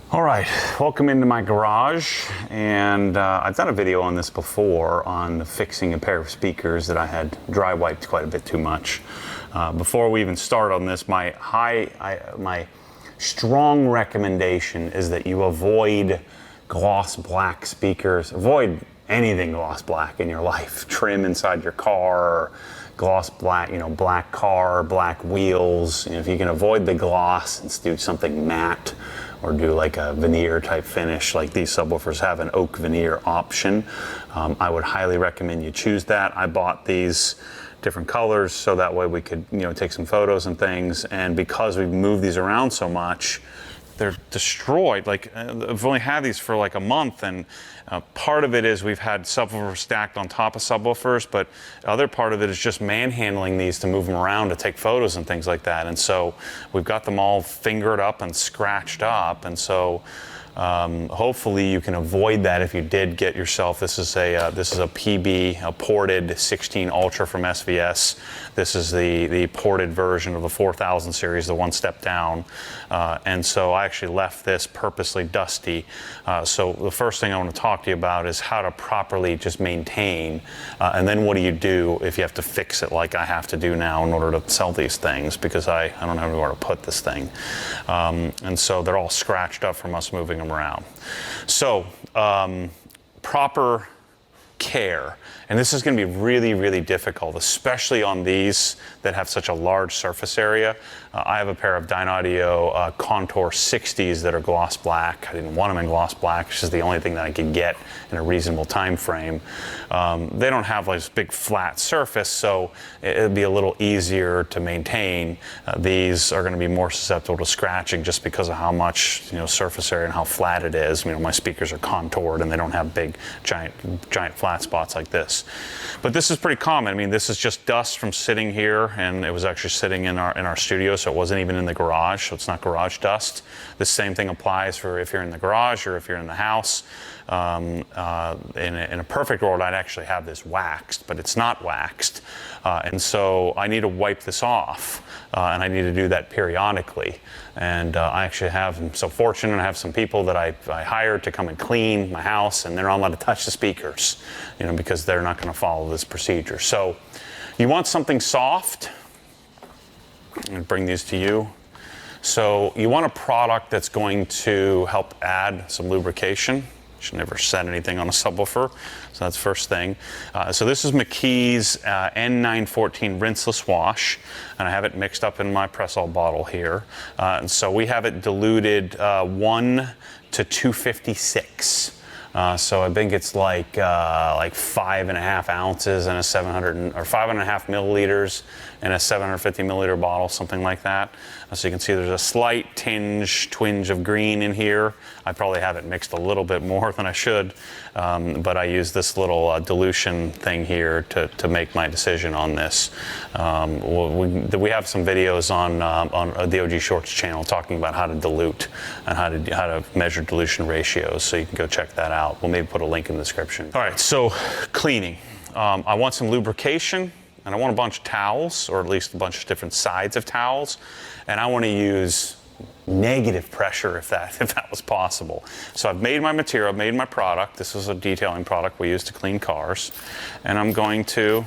All right, welcome into my garage, and I've done a video on this before on fixing a pair of speakers that I had dry wiped quite a bit too much. Before we even start on this, my strong recommendation is that you avoid gloss black speakers. Avoid anything gloss black in your life. Trim inside your car, gloss black, black car, black wheels. If you can avoid the gloss and do something matte, or do like a veneer type finish, like these subwoofers have an oak veneer option. I would highly recommend you choose that. I bought these different colors so that way we could take some photos and things, and because we've moved these around so much, they're destroyed. Like, I've only had these for like a month, and part of it is we've had subwoofers stacked on top of subwoofers, but the other part of it is just manhandling these to move them around to take photos and things like that. And so we've got them all fingered up and scratched up, and so hopefully you can avoid that if you did get yourself. This is a PB, a ported 16 Ultra from SVS. This is the ported version of the 4000 series, the one step down. And so I actually left this purposely dusty. So the first thing I want to talk to you about is how to properly just maintain, and then what do you do if you have to fix it like I have to do now in order to sell these things, because I don't have anywhere to put this thing. And so they're all scratched up from us moving them around. So proper care, and this is going to be really, really difficult, especially on these that have such a large surface area. I have a pair of Dynaudio Contour 60s that are gloss black. I didn't want them in gloss black. It's just the only thing that I could get in a reasonable time frame. They don't have like this big flat surface, so it'd be a little easier to maintain. These are going to be more susceptible to scratching just because of how much surface area and how flat it is. My speakers are contoured and they don't have big giant flat spots like this. But this is pretty common. This is just dust from sitting here, and it was actually sitting in our studio, so it wasn't even in the garage, so it's not garage dust. The same thing applies for if you're in the garage or if you're in the house. In a perfect world, I'd actually have this waxed, but it's not waxed. And so I need to wipe this off, and I need to do that periodically. And I actually I'm so fortunate, I have some people that I hired to come and clean my house, and they're not allowed to touch the speakers, because they're not going to follow this procedure. So you want something soft. I'm going to bring these to you. So you want a product that's going to help add some lubrication. Should never set anything on a subwoofer, so that's first thing. So this is McKee's N914 Rinseless Wash, and I have it mixed up in my Press-All bottle here. And so we have it diluted 1 to 256. So I think it's like 5.5 ounces in a 700, or 5.5 milliliters in a 750 milliliter bottle, something like that. So you can see there's a slight twinge of green in here. I probably have it mixed a little bit more than I should, but I use this little dilution thing here to make my decision on this. We have some videos on the OG Shorts channel talking about how to dilute and how to measure dilution ratios, so you can go check that out. We'll maybe put a link in the description. All right, so cleaning. I want some lubrication, and I want a bunch of towels, or at least a bunch of different sides of towels, and I want to use negative pressure if that was possible. So I've made my material, I've made my product. This is a detailing product we use to clean cars, and I'm going to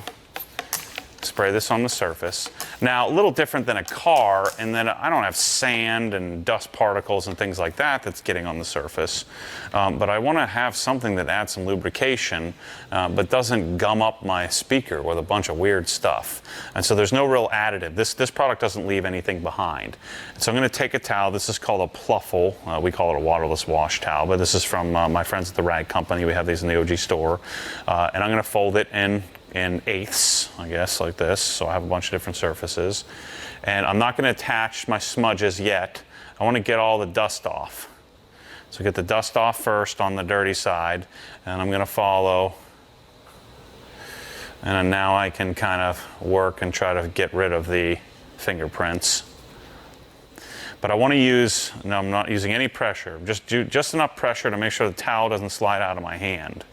spray this on the surface. Now, a little different than a car in that I don't have sand and dust particles and things like that that's getting on the surface, but I want to have something that adds some lubrication, but doesn't gum up my speaker with a bunch of weird stuff. And so there's no real additive. This product doesn't leave anything behind. So I'm going to take a towel. This is called a pluffle. We call it a waterless wash towel, but this is from my friends at the Rag Company. We have these in the OG store. And I'm going to fold it in eighths, I guess, like this. So I have a bunch of different surfaces. And I'm not going to attach my smudges yet. I want to get all the dust off. So get the dust off first on the dirty side, and I'm going to follow. And now I can kind of work and try to get rid of the fingerprints. But I want to use, no, I'm not using any pressure. Just do just enough pressure to make sure the towel doesn't slide out of my hand.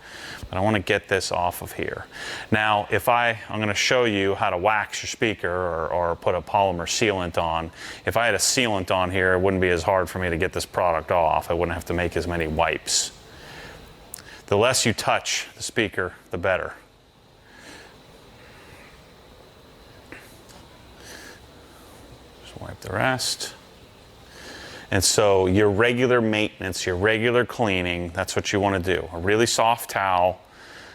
But I want to get this off of here. Now, I'm going to show you how to wax your speaker or put a polymer sealant on. If I had a sealant on here, it wouldn't be as hard for me to get this product off. I wouldn't have to make as many wipes. The less you touch the speaker, the better. Just wipe the rest. And so your regular maintenance, your regular cleaning, that's what you want to do. A really soft towel,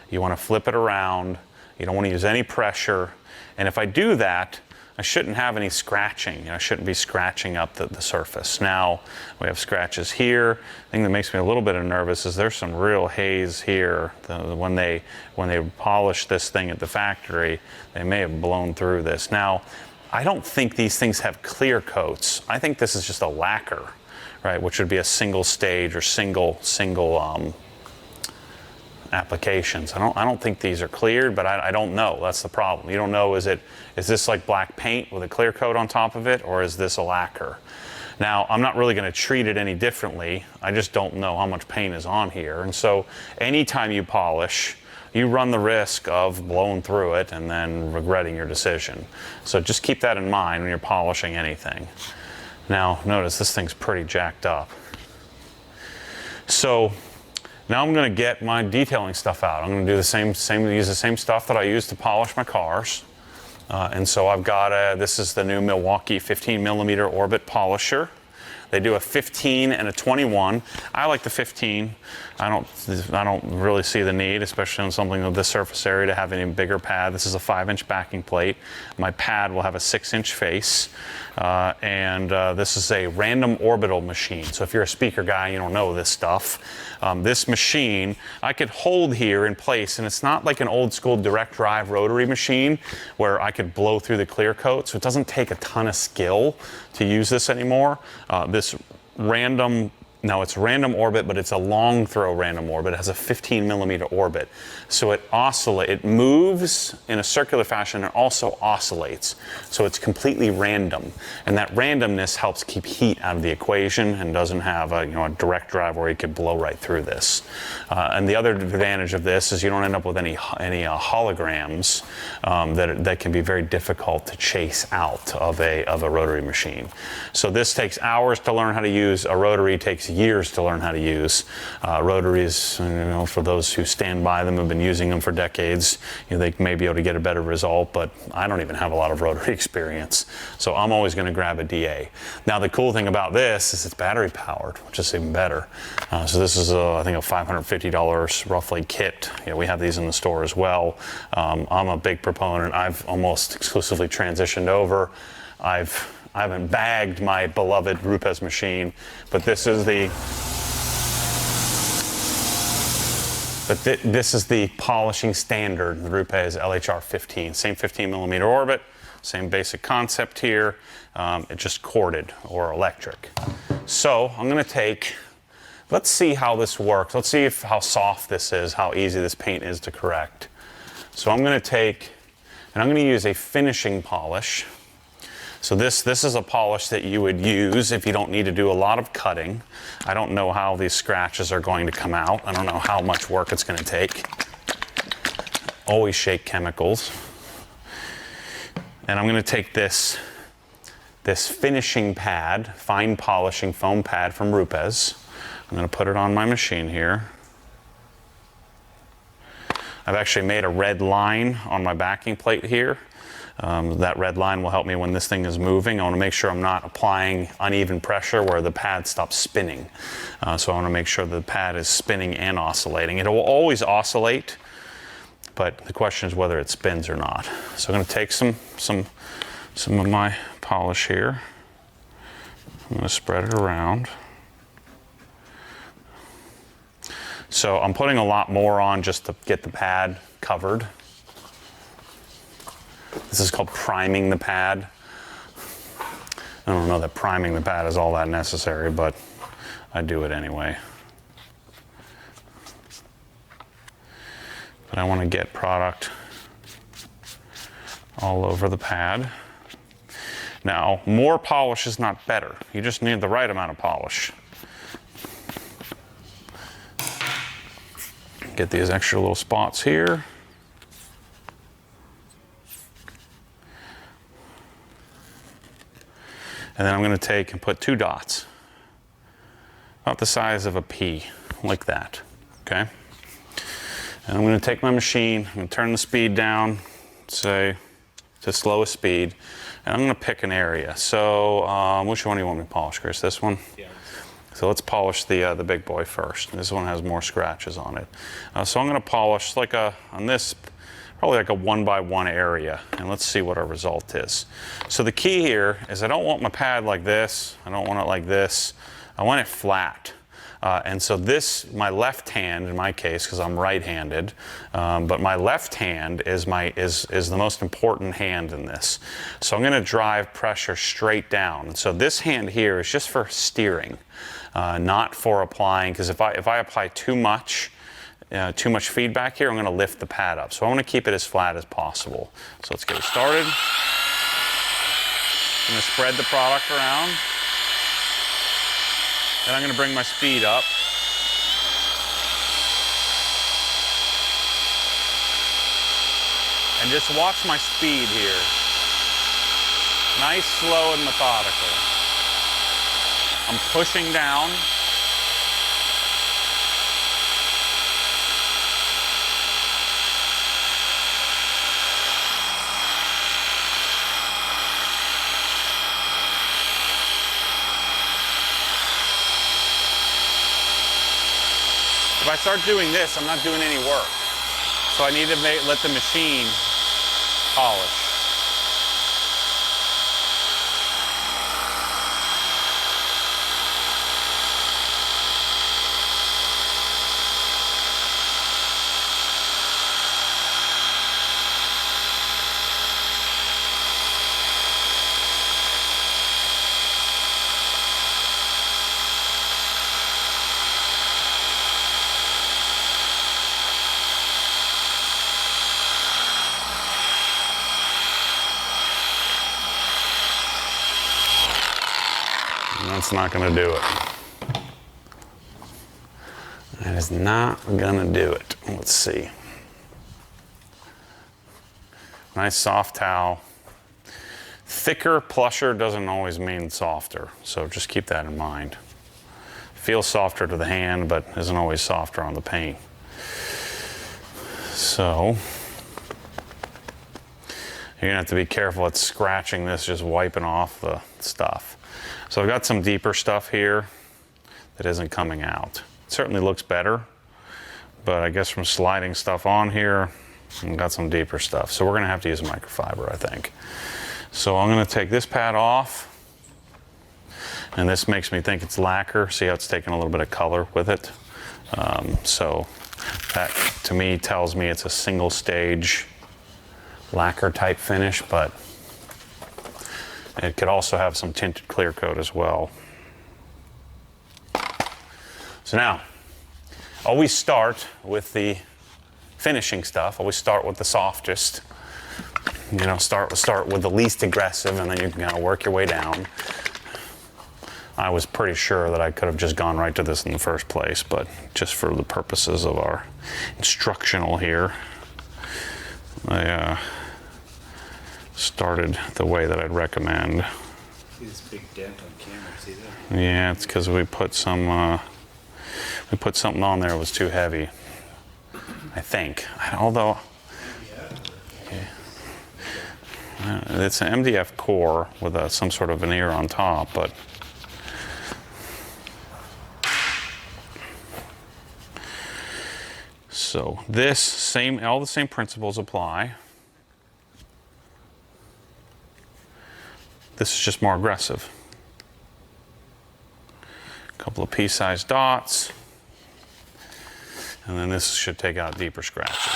you want to flip it around, you don't want to use any pressure. And if I do that, I shouldn't have any scratching. I shouldn't be scratching up the surface. Now, we have scratches here. The thing that makes me a little bit nervous is there's some real haze here. When they polished this thing at the factory, they may have blown through this. Now, I don't think these things have clear coats. I think this is just a lacquer, right? Which would be a single stage or single applications. I don't think these are cleared, but I don't know. That's the problem. You don't know, is this like black paint with a clear coat on top of it, or is this a lacquer? Now, I'm not really going to treat it any differently. I just don't know how much paint is on here. And so anytime you polish, you run the risk of blowing through it and then regretting your decision. So just keep that in mind when you're polishing anything. Now, notice this thing's pretty jacked up. So now I'm going to get my detailing stuff out. I'm going to do use the same stuff that I use to polish my cars. And so I've got this is the new Milwaukee 15mm Orbit polisher. They do a 15 and a 21. I like the 15. I don't really see the need, especially on something of this surface area, to have any bigger pad. This is a 5-inch backing plate. My pad will have a 6-inch face. This is a random orbital machine. So if you're a speaker guy, you don't know this stuff. This machine, I could hold here in place, and it's not like an old school direct drive rotary machine where I could blow through the clear coat. So it doesn't take a ton of skill to use this anymore. It's random orbit, but it's a long throw random orbit. It has a 15mm orbit. So it moves in a circular fashion and also oscillates. So it's completely random. And that randomness helps keep heat out of the equation and doesn't have a direct drive where you could blow right through this. And the other advantage of this is you don't end up with any holograms that can be very difficult to chase out of a rotary machine. So this takes hours to learn how to use. A rotary takes years to learn how to use. Rotaries, for those who stand by them, have been using them for decades. They may be able to get a better result, but I don't even have a lot of rotary experience. So I'm always going to grab a DA. Now the cool thing about this is it's battery powered, which is even better. So this is I think a $550 roughly kit. We have these in the store as well. I'm a big proponent. I've almost exclusively transitioned over. I haven't bagged my beloved Rupes machine, but this is the polishing standard, the Rupes LHR 15. Same 15mm orbit, same basic concept here. It's just corded or electric. So I'm going to let's see how this works. Let's see how soft this is, how easy this paint is to correct. So I'm going to use a finishing polish. So this is a polish that you would use if you don't need to do a lot of cutting. I don't know how these scratches are going to come out. I don't know how much work it's going to take. Always shake chemicals. And I'm going to take this finishing pad, fine polishing foam pad from Rupes. I'm going to put it on my machine here. I've actually made a red line on my backing plate here. That red line will help me when this thing is moving. I want to make sure I'm not applying uneven pressure where the pad stops spinning. So I want to make sure the pad is spinning and oscillating. It will always oscillate, but the question is whether it spins or not. So I'm going to take some of my polish here. I'm going to spread it around. So I'm putting a lot more on just to get the pad covered. This is called priming the pad. I don't know that priming the pad is all that necessary, but I do it anyway. But I want to get product all over the pad. Now, more polish is not better. You just need the right amount of polish. Get these extra little spots here. And then I'm going to take and put 2 dots, about the size of a pea, like that, okay? And I'm going to take my machine, I'm going to turn the speed down, say, to slowest speed, and I'm going to pick an area. So, which one do you want me to polish, Chris? This one? Yeah. So let's polish the big boy first. This one has more scratches on it. So I'm going to polish like on this, probably like a 1x1 area, and let's see what our result is. So the key here is I don't want my pad like this. I don't want it like this. I want it flat. And so this, my left hand in my case, because I'm right-handed, but my left hand is the most important hand in this. So I'm going to drive pressure straight down. And so this hand here is just for steering, not for applying, because if I apply too much feedback here, I'm going to lift the pad up. So I want to keep it as flat as possible. So let's get it started. I'm going to spread the product around. Then I'm going to bring my speed up. And just watch my speed here. Nice, slow, and methodical. I'm pushing down. If I start doing this, I'm not doing any work. So I need to let the machine polish. That's not going to do it. That is not going to do it. Let's see. Nice soft towel. Thicker, plusher doesn't always mean softer, so just keep that in mind. Feels softer to the hand, but isn't always softer on the paint. So you're going to have to be careful at scratching this, just wiping off the stuff. So I've got some deeper stuff here that isn't coming out. It certainly looks better, but I guess from sliding stuff on here, I've got some deeper stuff. So we're going to have to use a microfiber, I think. So I'm going to take this pad off, and this makes me think it's lacquer. See how it's taking a little bit of color with it? So that, to me, tells me it's a single stage lacquer type finish, but it could also have some tinted clear coat as well. So now, always start with the finishing stuff. Always start with the softest. You know, start with the least aggressive, and then you can kind of work your way down. I was pretty sure that I could have just gone right to this in the first place, but just for the purposes of our instructional here, I started the way that I'd recommend. See this big dent on camera, see that? Yeah, it's because we put something on there that was too heavy, I think. Although, it's an MDF core with some sort of veneer on top, but so all the same principles apply. This is just more aggressive. A couple of pea-sized dots, and then this should take out deeper scratches.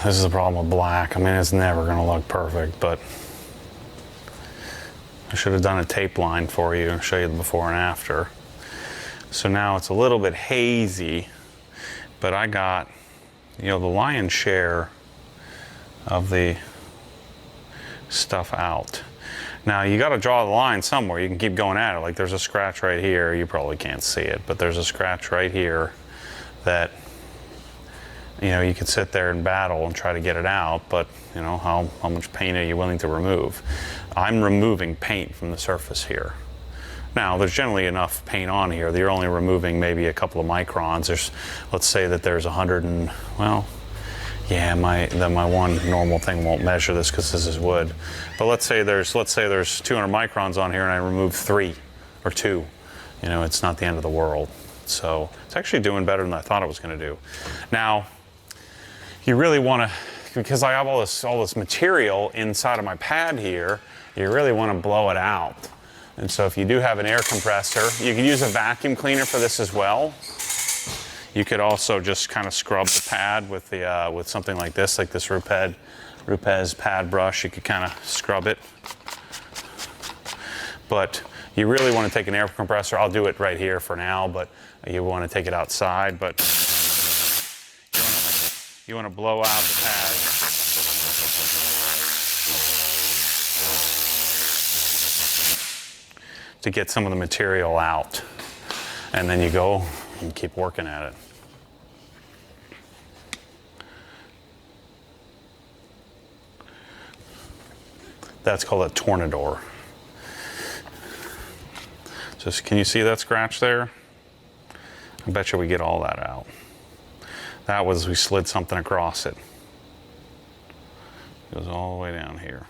this is the problem with black. I mean, it's never gonna look perfect, but I should have done a tape line for you and show you the before and after. So now it's a little bit hazy, but I got, you know, the lion's share of the stuff out. Now you got to draw the line somewhere. You can keep going at it. Like there's a scratch right here. You probably can't see it, but there's a scratch right here that, you know, you could sit there and battle and try to get it out, but you know, how much paint are you willing to remove? I'm removing paint from the surface here. Now, there's generally enough paint on here that you're only removing maybe a couple of microns. Let's say that there's 100 and, well, yeah, my one normal thing won't measure this because this is wood. But let's say there's 200 microns on here and I remove 3 or 2. You know, it's not the end of the world. So it's actually doing better than I thought it was going to do. Now, you really want to, because I have all this material inside of my pad here, you really want to blow it out. And so if you do have an air compressor, you can use a vacuum cleaner for this as well. You could also just kind of scrub the pad with something like this Rupes pad brush. You could kind of scrub it. But you really want to take an air compressor. I'll do it right here for now, but you want to take it outside. But you want to blow out the pad. To get some of the material out. And then you go and keep working at it. That's called a tornador. Just, can you see that scratch there? I bet you we get all that out. That was, we slid something across it. It goes all the way down here.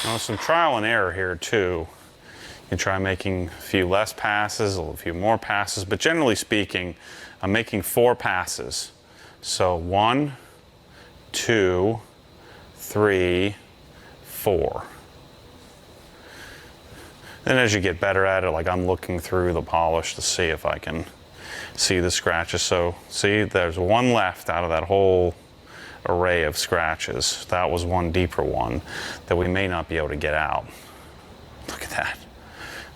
Now, some trial and error here too. You can try making a few less passes, a few more passes, but generally speaking, I'm making 4 passes. So 1, 2, 3, 4. Then as you get better at it, like I'm looking through the polish to see if I can see the scratches. So see, there's 1 left out of that whole array of scratches. That was one deeper one that we may not be able to get out. Look at that.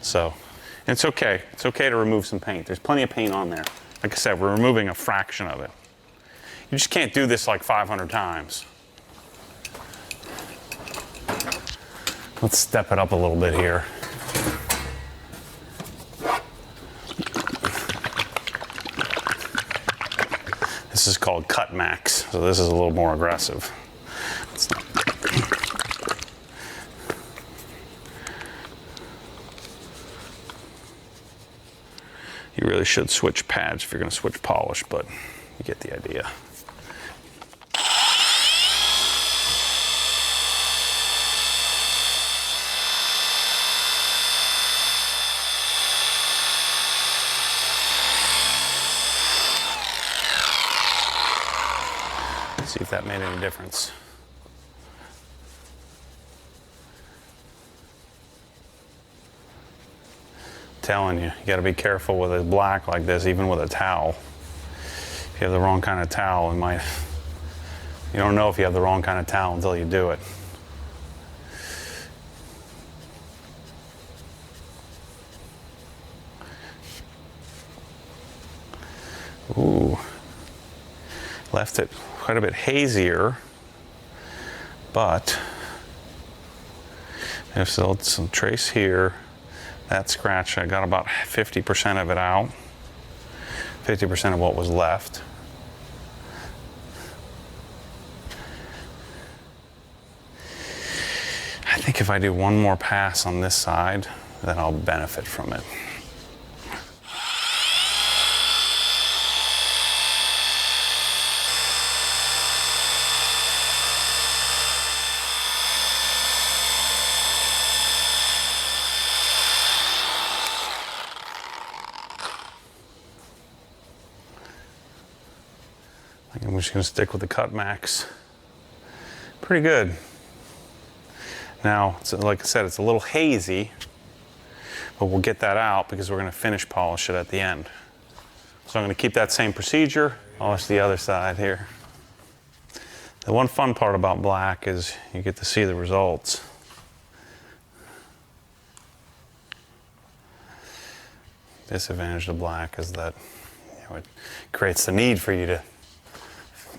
So it's okay. It's okay to remove some paint. There's plenty of paint on there. Like I said, we're removing a fraction of it. You just can't do this like 500 times. Let's step it up a little bit here. This is called Cutmax, so this is a little more aggressive. You really should switch pads if you're going to switch polish, but you get the idea. See if that made any difference. Telling you, you got to be careful with a black like this, even with a towel. If you have the wrong kind of towel, you don't know if you have the wrong kind of towel until you do it. Ooh, left it quite a bit hazier, but there's still some trace here. That scratch, I got about 50% of it out, 50% of what was left. I think if I do one more pass on this side, then I'll benefit from it. I'm just going to stick with the Cutmax. Pretty good. Now, like I said, it's a little hazy, but we'll get that out because we're going to finish polish it at the end. So I'm going to keep that same procedure. Polish the other side here. The one fun part about black is you get to see the results. Disadvantage of black is that it creates the need for you to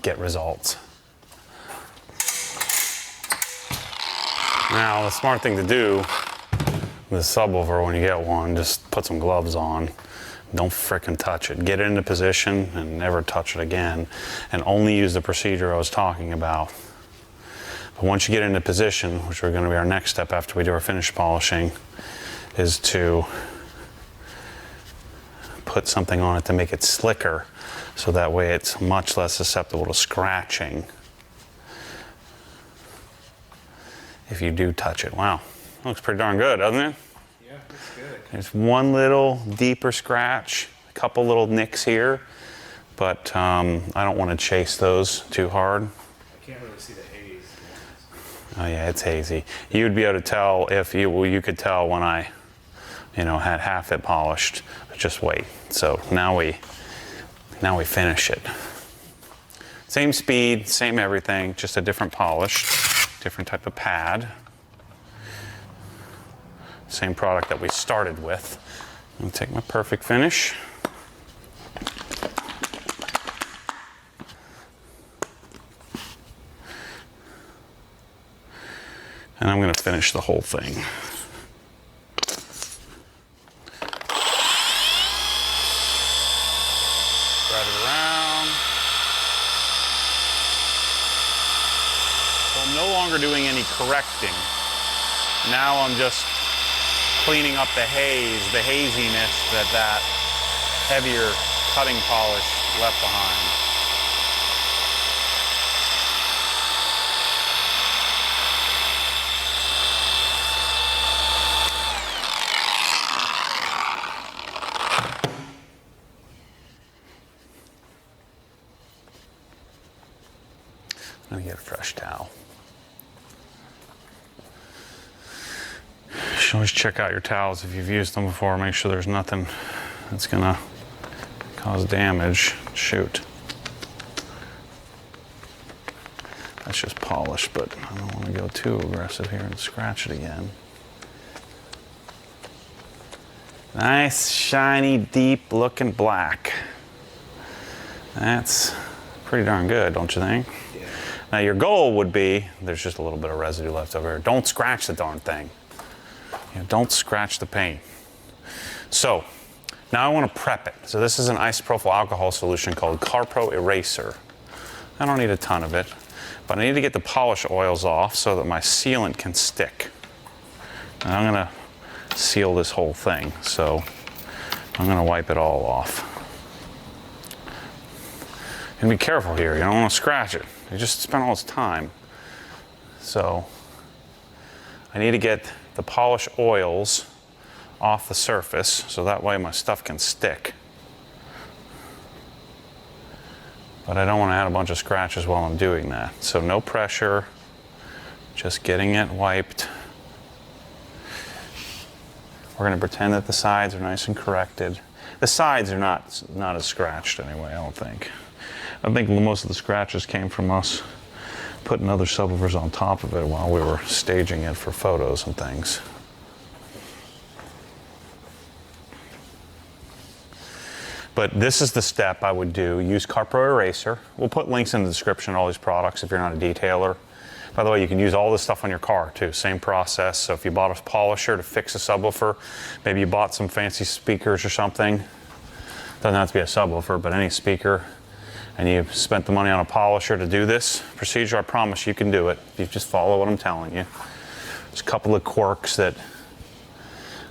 get results. Now, the smart thing to do with a subwoofer when you get one, just put some gloves on. Don't frickin' touch it. Get it into position and never touch it again. And only use the procedure I was talking about. But once you get into position, which are going to be our next step after we do our finish polishing, is to put something on it to make it slicker, so that way it's much less susceptible to scratching if you do touch it. Wow, looks pretty darn good, doesn't it? Yeah, looks good. There's one little deeper scratch, a couple little nicks here, but I don't want to chase those too hard. I can't really see the haze. Oh yeah, it's hazy. You'd be able to tell if you could tell when I, had half it polished. But just wait. So now we finish it. Same speed, same everything, just a different polish, different type of pad. Same product that we started with. I'm gonna take my perfect finish. And I'm gonna finish the whole thing. Spread it around. So I'm no longer doing any correcting. Now I'm just cleaning up the haziness that heavier cutting polish left behind. I'm gonna get a fresh towel. You should always check out your towels if you've used them before. Make sure there's nothing that's gonna cause damage. Shoot. That's just polish, but I don't want to go too aggressive here and scratch it again. Nice, shiny, deep looking black. That's pretty darn good, don't you think? Yeah. Now your goal would be, there's just a little bit of residue left over here. Don't scratch the darn thing. Don't scratch the paint. So now I want to prep it. So this is an isopropyl alcohol solution called CarPro Eraser. I don't need a ton of it, but I need to get the polish oils off so that my sealant can stick. And I'm going to seal this whole thing, so I'm going to wipe it all off. And be careful here, you don't want to scratch it. You just spent all this time. So I need to get the polish oils off the surface so that way my stuff can stick. But I don't want to add a bunch of scratches while I'm doing that. So no pressure, just getting it wiped. We're going to pretend that the sides are nice and corrected. The sides are not as scratched anyway, I don't think. I think most of the scratches came from us putting other subwoofers on top of it while we were staging it for photos and things. But this is the step I would do. Use CarPro Eraser. We'll put links in the description of all these products if you're not a detailer. By the way, you can use all this stuff on your car too. Same process. So if you bought a polisher to fix a subwoofer, maybe you bought some fancy speakers or something. Doesn't have to be a subwoofer, but any speaker. And you spent the money on a polisher to do this procedure, I promise you can do it. If you just follow what I'm telling you. There's a couple of quirks that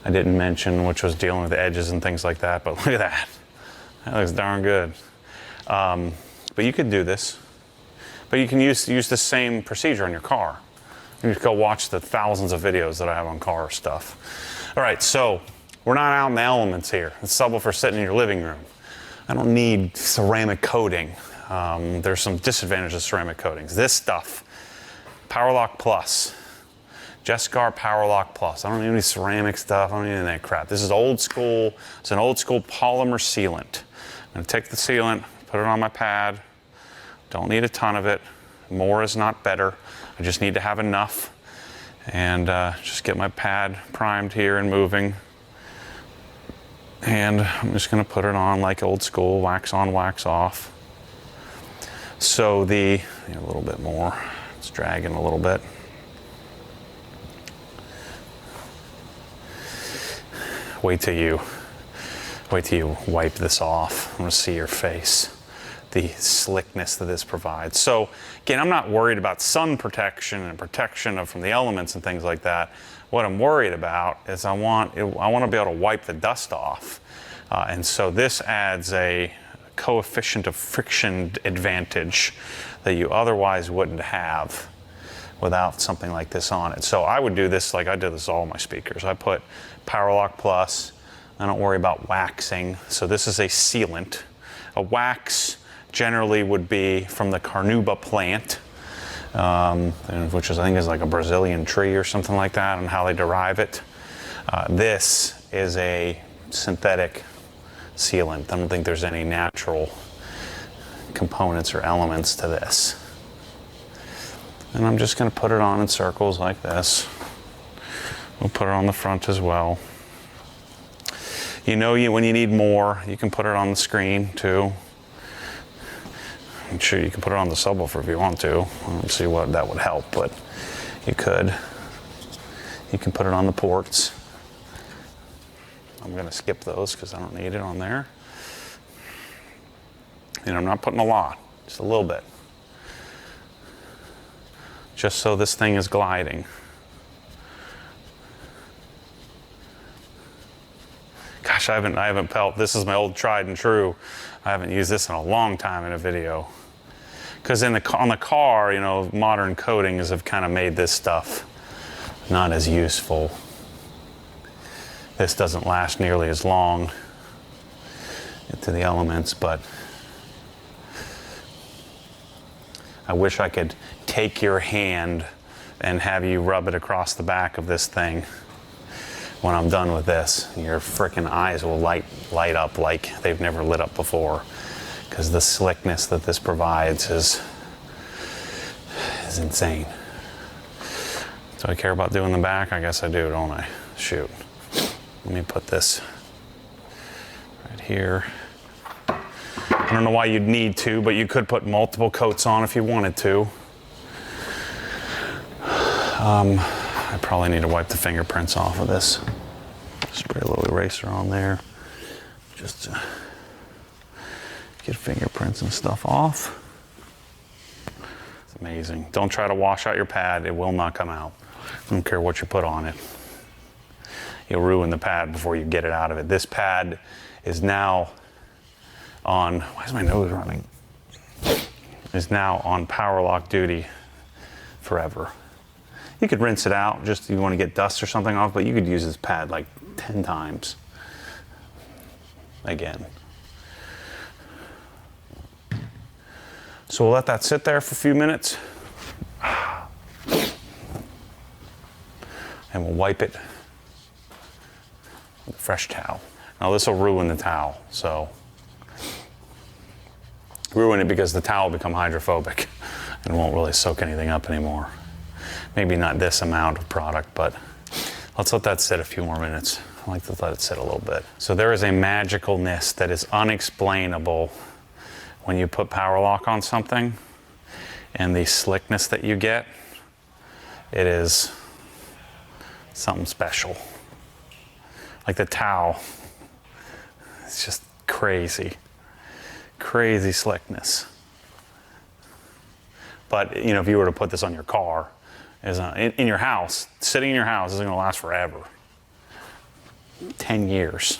I didn't mention, which was dealing with the edges and things like that, but look at that. That looks darn good. But you could do this. But you can use the same procedure on your car. You just go watch the thousands of videos that I have on car stuff. All right, so we're not out in the elements here. The subwoofer sitting in your living room. I don't need ceramic coating. There's some disadvantages of ceramic coatings. This stuff, Powerlock Plus, Jescar Powerlock Plus. I don't need any ceramic stuff. I don't need any of that crap. This is old school. It's an old school polymer sealant. I'm going to take the sealant, put it on my pad. Don't need a ton of it. More is not better. I just need to have enough. And just get my pad primed here and moving. And I'm just going to put it on like old school, wax on, wax off. So a little bit more. It's dragging a little bit. Wait till you wipe this off. I'm gonna see your face, the slickness that this provides. So again, I'm not worried about sun protection and protection from the elements and things like that. What I'm worried about is I want to be able to wipe the dust off. And so this adds a coefficient of friction advantage that you otherwise wouldn't have without something like this on it. So I would do this like I do this with all my speakers. I put Powerlock Plus. I don't worry about waxing. So this is a sealant. A wax generally would be from the carnauba plant, which is, I think, is like a Brazilian tree or something like that, and how they derive it. This is a synthetic sealant. I don't think there's any natural components or elements to this. And I'm just going to put it on in circles like this. We'll put it on the front as well. When you need more, you can put it on the screen too. I'm sure you can put it on the subwoofer if you want to. I don't see what that would help, but you could. You can put it on the ports. I'm going to skip those because I don't need it on there. I'm not putting a lot, just a little bit. Just so this thing is gliding. Gosh, I haven't felt, this is my old tried and true. I haven't used this in a long time in a video. Because on the car, modern coatings have kind of made this stuff not as useful. This doesn't last nearly as long into the elements, but I wish I could take your hand and have you rub it across the back of this thing when I'm done with this. Your freaking eyes will light up like they've never lit up before, because the slickness that this provides is insane. Do I care about doing the back? I guess I do, don't I? Shoot. Let me put this right here. I don't know why you'd need to, but you could put multiple coats on if you wanted to. I probably need to wipe the fingerprints off of this. Spray a little eraser on there, just to get fingerprints and stuff off. It's amazing. Don't try to wash out your pad. It will not come out. I don't care what you put on it. You'll ruin the pad before you get it out of it. This pad is now on, why is my nose running? Is now on Powerlock duty forever. You could rinse it out, just if you want to get dust or something off, but you could use this pad like 10 times. Again. So we'll let that sit there for a few minutes. And we'll wipe it with a fresh towel. Now this will ruin the towel, so ruin it because the towel will become hydrophobic and won't really soak anything up anymore. Maybe not this amount of product, but let's let that sit a few more minutes. I like to let it sit a little bit. So there is a magicalness that is unexplainable when you put Powerlock on something, and the slickness that you get, it is something special. Like the towel, it's just crazy, crazy slickness. But if you were to put this on your car, in your house, sitting in your house, is going to last forever. 10 years.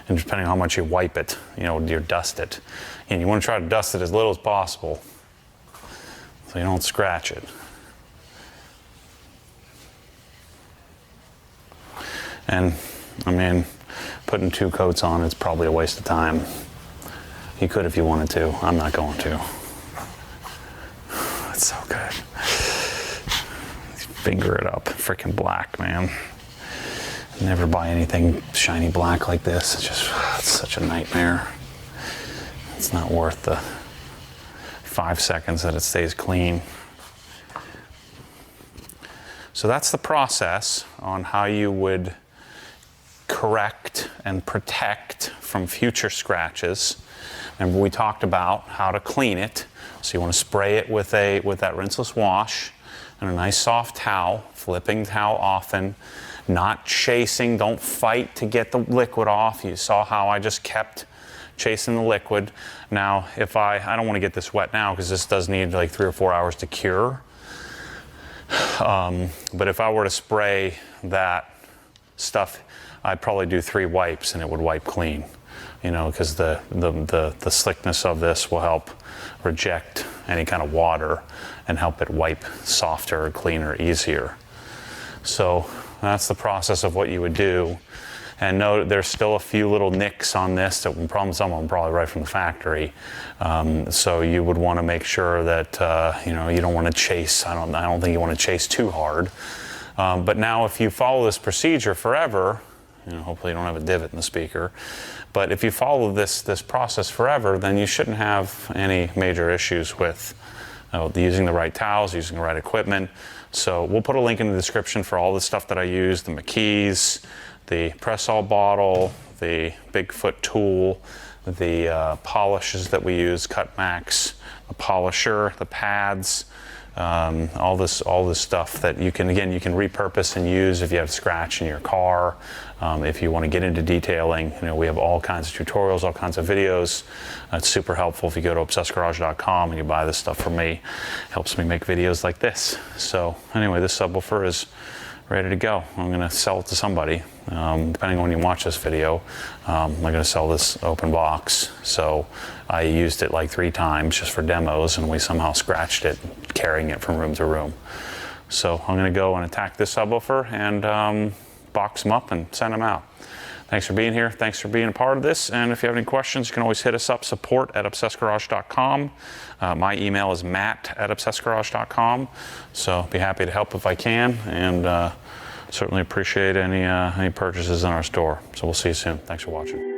And depending on how much you wipe it, you dust it. And you want to try to dust it as little as possible so you don't scratch it. And putting 2 coats on, it's probably a waste of time. You could if you wanted to. I'm not going to. It's so good. Finger it up. Freaking black, man. Never buy anything shiny black like this. It's such a nightmare. It's not worth the 5 seconds that it stays clean. So that's the process on how you would correct and protect from future scratches. Remember, we talked about how to clean it. So you want to spray it with that rinseless wash and a nice soft towel, flipping the towel often, not chasing. Don't fight to get the liquid off. You saw how I just kept chasing the liquid. Now, if I don't want to get this wet now because this does need like 3 or 4 hours to cure. But if I were to spray that stuff, I'd probably do 3 wipes and it would wipe clean, you know, because the slickness of this will help reject any kind of water and help it wipe softer, cleaner, easier. So that's the process of what you would do. And note there's still a few little nicks on this that some of them probably right from the factory. So you would want to make sure that you know, you don't want to chase. I don't think you want to chase too hard. But now if you follow this procedure forever, you know, hopefully you don't have a divot in the speaker. But if you follow this process forever, then you shouldn't have any major issues with using the right towels, using the right equipment. So we'll put a link in the description for all the stuff that I use, the McKees, the press-all bottle, the Bigfoot tool, the polishes that we use, Cutmax, the polisher, the pads, all this stuff that you can repurpose and use if you have a scratch in your car. If you want to get into detailing, you know, we have all kinds of tutorials, all kinds of videos. It's super helpful if you go to obsessgarage.com and you buy this stuff from me. It helps me make videos like this. So anyway, this subwoofer is ready to go. I'm going to sell it to somebody. Depending on when you watch this video, I'm going to sell this open box. So I used it like 3 times just for demos, and we somehow scratched it, carrying it from room to room. So I'm going to go and attack this subwoofer and box them up and send them out. Thanks for being here. Thanks for being a part of this. And if you have any questions, you can always hit us up, support@obsessgarage.com. My email is matt@obsessgarage.com. So be happy to help if I can, and certainly appreciate any purchases in our store. So we'll see you soon. Thanks for watching.